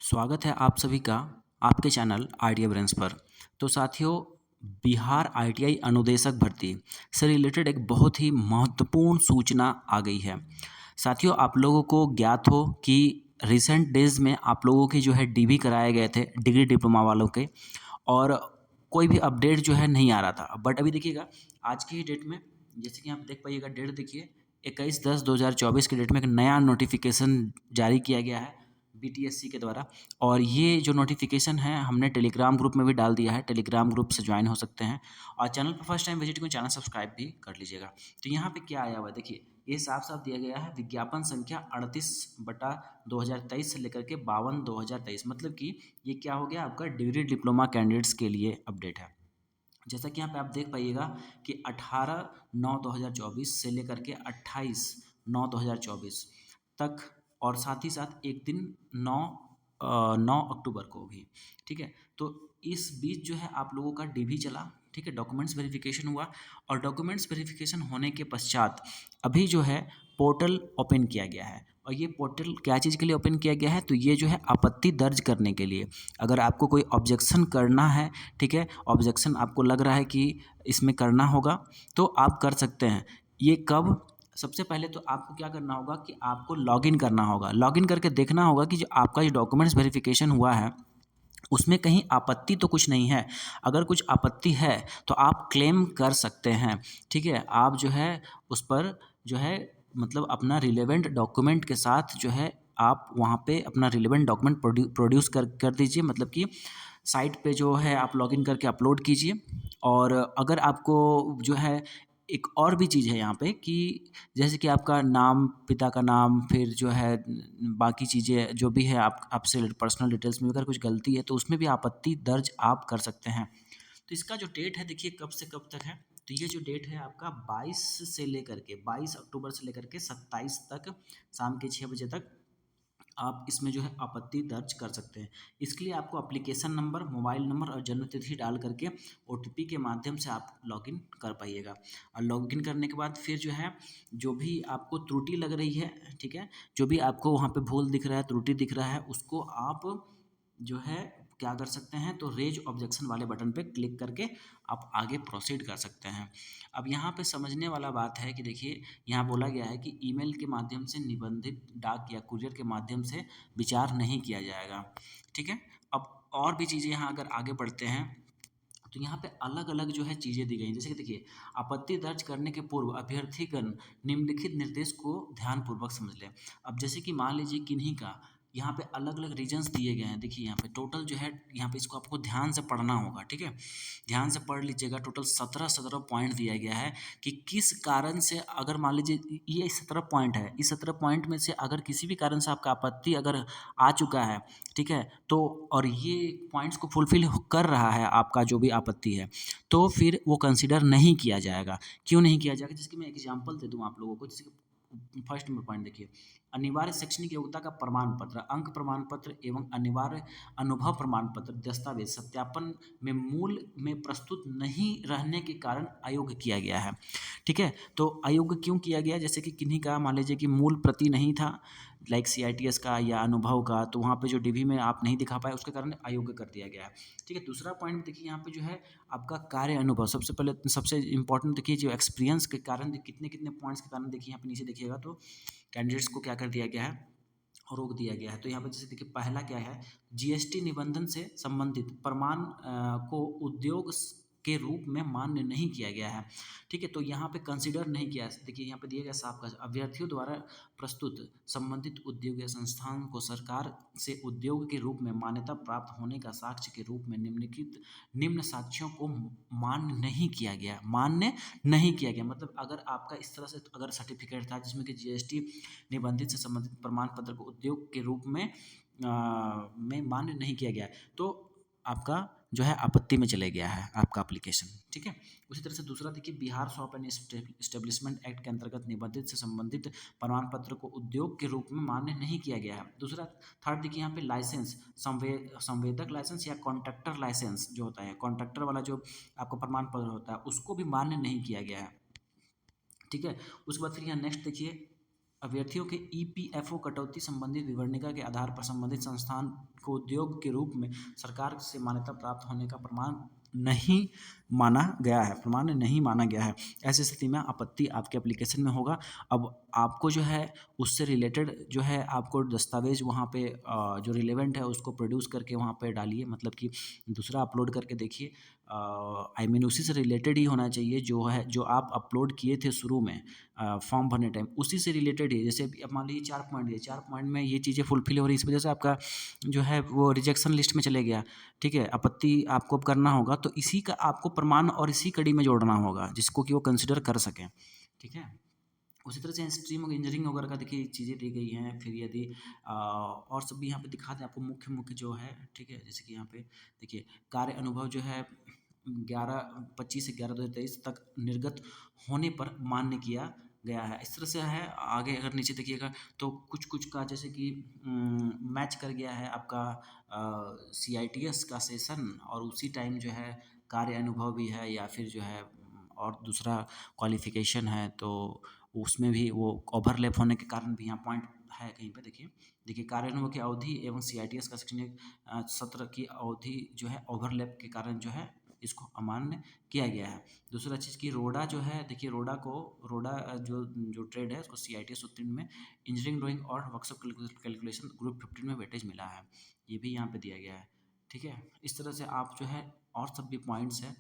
स्वागत है आप सभी का आपके चैनल आईटीआई ब्रेंच पर। तो साथियों, बिहार आईटीआई अनुदेशक भर्ती से रिलेटेड एक बहुत ही महत्वपूर्ण सूचना आ गई है। साथियों, आप लोगों को ज्ञात हो कि रिसेंट डेज में आप लोगों के जो है डीवी कराए गए थे, डिग्री डिप्लोमा वालों के, और कोई भी अपडेट जो है नहीं आ रहा था। बट अभी देखिएगा, आज की ही डेट में, जैसे कि आप देख पाइएगा, डेट देखिए 21/10/2024 की डेट में एक नया नोटिफिकेशन जारी किया गया है बीटीएससी के द्वारा। और ये जो नोटिफिकेशन है हमने टेलीग्राम ग्रुप में भी डाल दिया है, टेलीग्राम ग्रुप से ज्वाइन हो सकते हैं। और चैनल पर फर्स्ट टाइम विजिट करें, चैनल सब्सक्राइब भी कर लीजिएगा। तो यहाँ पे क्या आया हुआ है देखिए, ये साफ साफ दिया गया है, विज्ञापन संख्या 38/2023 से लेकर के 52/2023, मतलब कि ये क्या हो गया, आपका डिग्री डिप्लोमा कैंडिडेट्स के लिए अपडेट है। जैसा कि यहाँ पे आप देख पाइएगा कि 18/9/2024 से लेकर के 28/9/2024 तक, और साथ ही साथ एक दिन 9 अक्टूबर को भी। ठीक है, तो इस बीच जो है आप लोगों का डीवी चला। ठीक है, डॉक्यूमेंट्स वेरिफिकेशन हुआ, और डॉक्यूमेंट्स वेरिफिकेशन होने के पश्चात अभी जो है पोर्टल ओपन किया गया है। और ये पोर्टल क्या चीज़ के लिए ओपन किया गया है, तो ये जो है आपत्ति दर्ज करने के लिए। अगर आपको कोई ऑब्जेक्शन करना है, ठीक है, ऑब्जेक्शन आपको लग रहा है कि इसमें करना होगा, तो आप कर सकते हैं। ये कब? सबसे पहले तो आपको क्या करना होगा कि आपको लॉगिन करना होगा। लॉगिन करके देखना होगा कि जो आपका जो डॉक्यूमेंट्स वेरिफिकेशन हुआ है उसमें कहीं आपत्ति तो कुछ नहीं है। अगर कुछ आपत्ति है तो आप क्लेम कर सकते हैं। ठीक है, आप जो है उस पर जो है मतलब अपना रिलेवेंट डॉक्यूमेंट के साथ जो है आप वहाँ पे अपना रिलेवेंट डॉक्यूमेंट प्रोड्यूस कर दीजिए, मतलब कि साइट पे जो है आप लॉगिन करके अपलोड कीजिए। और अगर आपको जो है एक और भी चीज़ है यहाँ पे कि जैसे कि आपका नाम, पिता का नाम, फिर जो है बाकी चीज़ें जो भी है, आप आपसे पर्सनल डिटेल्स में अगर कुछ गलती है तो उसमें भी आपत्ति दर्ज आप कर सकते हैं। तो इसका जो डेट है देखिए, कब से कब तक है, तो ये जो डेट है आपका 22 अक्टूबर से लेकर के 27 तक, शाम के 6 बजे तक आप इसमें जो है आपत्ति दर्ज कर सकते हैं। इसके लिए आपको एप्लीकेशन नंबर, मोबाइल नंबर और जन्म तिथि डाल करके ओटीपी के माध्यम से आप लॉगिन कर पाइएगा। और लॉगिन करने के बाद फिर जो है, जो भी आपको त्रुटि लग रही है, ठीक है, जो भी आपको वहाँ पे भूल दिख रहा है, त्रुटि दिख रहा है, उसको आप जो है क्या कर सकते हैं, तो रेज ऑब्जेक्शन वाले बटन पे क्लिक करके आप आगे प्रोसीड कर सकते हैं। अब यहाँ पे समझने वाला बात है कि देखिए, यहाँ बोला गया है कि ईमेल के माध्यम से, निबंधित डाक या कुरियर के माध्यम से विचार नहीं किया जाएगा। ठीक है, अब और भी चीज़ें यहाँ अगर आगे बढ़ते हैं तो यहाँ पे अलग अलग जो है चीज़ें दी गई हैं। जैसे कि देखिए, आपत्ति दर्ज करने के पूर्व अभ्यर्थीगण निम्नलिखित निर्देश को ध्यानपूर्वक समझ लें। अब जैसे कि मान लीजिए किन्हीं का यहाँ पे अलग अलग रीजन्स दिए गए हैं। देखिए यहाँ पे टोटल जो है, यहाँ पे इसको आपको ध्यान से पढ़ना होगा। ठीक है, ध्यान से पढ़ लीजिएगा। टोटल 17 पॉइंट दिया गया है कि किस कारण से, अगर मान लीजिए ये 17 पॉइंट है, इस 17 पॉइंट में से अगर किसी भी कारण से आपका आपत्ति अगर आ चुका है, ठीक है, तो और ये पॉइंट्स को फुलफिल कर रहा है आपका जो भी आपत्ति है, तो फिर वो कंसिडर नहीं किया जाएगा। क्यों नहीं किया जाएगा? जैसे कि मैं एग्जांपल दे दूँ आप लोगों को। जैसे कि फर्स्ट नंबर पॉइंट देखिए, अनिवार्य शैक्षणिक योग्यता का प्रमाण पत्र, अंक प्रमाण पत्र एवं अनिवार्य अनुभव प्रमाण पत्र दस्तावेज सत्यापन में मूल में प्रस्तुत नहीं रहने के कारण अयोग्य किया गया है। ठीक है, तो अयोग्य क्यों किया गया? जैसे कि किन्हीं का मान लीजिए कि मूल प्रति नहीं था, लाइक सीआईटीएस का या अनुभव का, तो वहाँ पे जो डीवी में आप नहीं दिखा पाए, उसके कारण अयोग्य कर दिया गया है। ठीक है, दूसरा पॉइंट देखिए, यहाँ पे जो है आपका कार्य अनुभव, सबसे पहले सबसे इंपॉर्टेंट देखिए, जो एक्सपीरियंस के कारण कितने कितने पॉइंट्स के कारण, देखिए यहाँ पे नीचे देखिएगा तो कैंडिडेट्स को क्या कर दिया गया है, रोक दिया गया है। तो यहाँ पर जैसे देखिए, पहला क्या है, जीएसटी निबंधन से संबंधित प्रमाण को उद्योग के रूप में मान्य नहीं किया गया है। ठीक है, तो यहाँ पे कंसिडर नहीं किया। देखिए यहाँ पे दिया गया साफ का, अभ्यर्थियों द्वारा प्रस्तुत संबंधित उद्योग या संस्थान को सरकार से उद्योग के रूप में मान्यता प्राप्त होने का साक्ष्य के रूप में निम्नलिखित निम्न साक्ष्यों को मान्य नहीं किया गया। मान्य नहीं किया गया मतलब, अगर आपका इस तरह से अगर सर्टिफिकेट था जिसमें कि जीएसटी निबंधित से संबंधित प्रमाण पत्र को उद्योग के रूप में मान्य नहीं किया गया, तो आपका जो है आपत्ति में चले गया है आपका एप्लीकेशन। ठीक है, उसी तरह से दूसरा देखिए, Bihar shop and establishment act के अंतर्गत निबंधित से संबंधित प्रमाण पत्र को उद्योग के रूप में मान्य नहीं किया गया है। दूसरा, थर्ड देखिए, यहाँ पे लाइसेंस, संवेदक लाइसेंस या कॉन्ट्रैक्टर लाइसेंस जो होता है, कॉन्ट्रैक्टर वाला जो आपका प्रमाण पत्र होता है, उसको भी मान्य नहीं किया गया है। ठीक है, उसके बाद फिर यहाँ नेक्स्ट देखिए, अभ्यर्थियों के ईपीएफओ कटौती संबंधित विवरणिका के आधार पर संबंधित संस्थान को उद्योग के रूप में सरकार से मान्यता प्राप्त होने का प्रमाण नहीं माना गया है। ऐसी स्थिति में आपत्ति आपके एप्लीकेशन में होगा। अब आपको जो है उससे रिलेटेड जो है आपको दस्तावेज वहाँ पे जो रिलेवेंट है उसको प्रोड्यूस करके वहाँ पे डालिए, मतलब कि दूसरा अपलोड करके देखिए। आई मीन उसी से रिलेटेड ही होना चाहिए जो आप अपलोड किए थे शुरू में फॉर्म भरने टाइम, उसी से रिलेटेड ही। जैसे अब मान लीजिए 4 पॉइंट दिए, 4 पॉइंट में ये चीज़ें फुलफिल हो रही है, इस वजह से आपका जो है वो रिजेक्शन लिस्ट में चले गया, ठीक है। आपत्ति आपको अब करना होगा, तो इसी का आपको प्रमाण और इसी कड़ी में जोड़ना होगा जिसको कि वो कंसिडर कर सकें, ठीक है। उसी तरह से स्ट्रीम इंजीनियरिंग वगैरह का देखिए चीज़ें दी गई हैं। फिर यदि और सब भी यहाँ पे दिखा दें आपको मुख्य जो है, ठीक है। जैसे कि यहाँ पे देखिए कार्य अनुभव जो है 25/11/2023 तक निर्गत होने पर मान्य किया गया है। इस तरह से है। आगे अगर नीचे देखिएगा तो कुछ का जैसे कि मैच कर गया है आपका CITS का सेशन, और उसी टाइम जो है कार्य अनुभव भी है या फिर जो है और दूसरा क्वालिफ़िकेशन है, तो उसमें भी वो ओवरलैप होने के कारण भी यहाँ पॉइंट है कहीं पे। देखिए कार्य अनुभव की अवधि एवं CITS का शैक्षणिक सत्र की अवधि जो है ओवरलैप के कारण जो है इसको अमान्य किया गया है। दूसरा चीज़ कि रोडा जो है, देखिए रोडा जो ट्रेड है उसको CITS उत्तीर्ण में इंजीनियरिंग ड्राइंग और वर्कशॉप कैलकुलेशन ग्रुप 15 में वेटेज मिला है, ये भी यहाँ पे दिया गया है, ठीक है। इस तरह से आप जो है और सब भी पॉइंट्स हैं।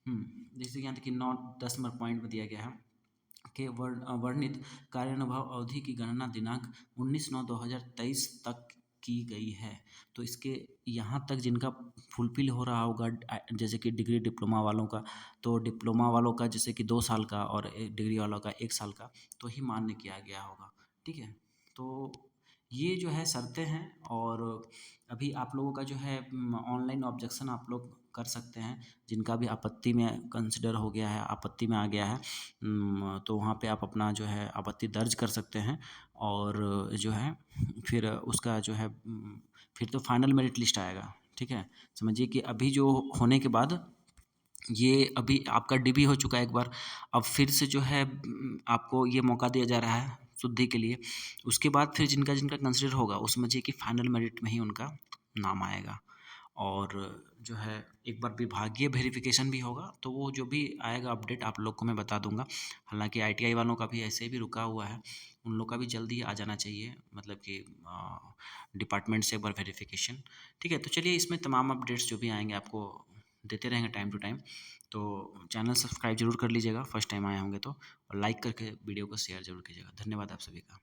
जैसे कि यहाँ देखिए 9-10 नंबर पॉइंट में दिया गया है कि वर्णित कार्यानुभव अवधि की गणना दिनांक 19/9/2023 तक की गई है। तो इसके यहाँ तक जिनका फुलफिल हो रहा होगा, जैसे कि डिग्री डिप्लोमा वालों का, तो डिप्लोमा वालों का जैसे कि 2 साल का और डिग्री वालों का 1 साल का तो ही मान्य किया गया होगा, ठीक है। तो ये जो है शर्तें हैं। और अभी आप लोगों का जो है ऑनलाइन ऑब्जेक्शन आप लोग कर सकते हैं, जिनका भी आपत्ति में कंसिडर हो गया है, आपत्ति में आ गया है, तो वहाँ पे आप अपना जो है आपत्ति दर्ज कर सकते हैं। और जो है फिर उसका जो है फिर तो फाइनल मेरिट लिस्ट आएगा, ठीक है। समझिए कि अभी जो होने के बाद ये अभी आपका DB हो चुका है एक बार, अब फिर से जो है आपको ये मौका दिया जा रहा है शुद्धि के लिए। उसके बाद फिर जिनका जिनका कंसिडर होगा वो समझिए कि फाइनल मेरिट में ही उनका नाम आएगा। और जो है एक बार विभागीय वेरिफिकेशन भी होगा, तो वो जो भी आएगा अपडेट आप लोग को मैं बता दूंगा। हालांकि ITI वालों का भी ऐसे भी रुका हुआ है, उन लोग का भी जल्दी आ जाना चाहिए, मतलब कि डिपार्टमेंट से एक बार वेरिफिकेशन, ठीक है। तो चलिए इसमें तमाम अपडेट्स जो भी आएंगे आपको देते रहेंगे टाइम टू टाइम। तो चैनल सब्सक्राइब जरूर कर लीजिएगा फर्स्ट टाइम आए होंगे तो, और लाइक करके वीडियो को शेयर जरूर कीजिएगा। धन्यवाद आप सभी का।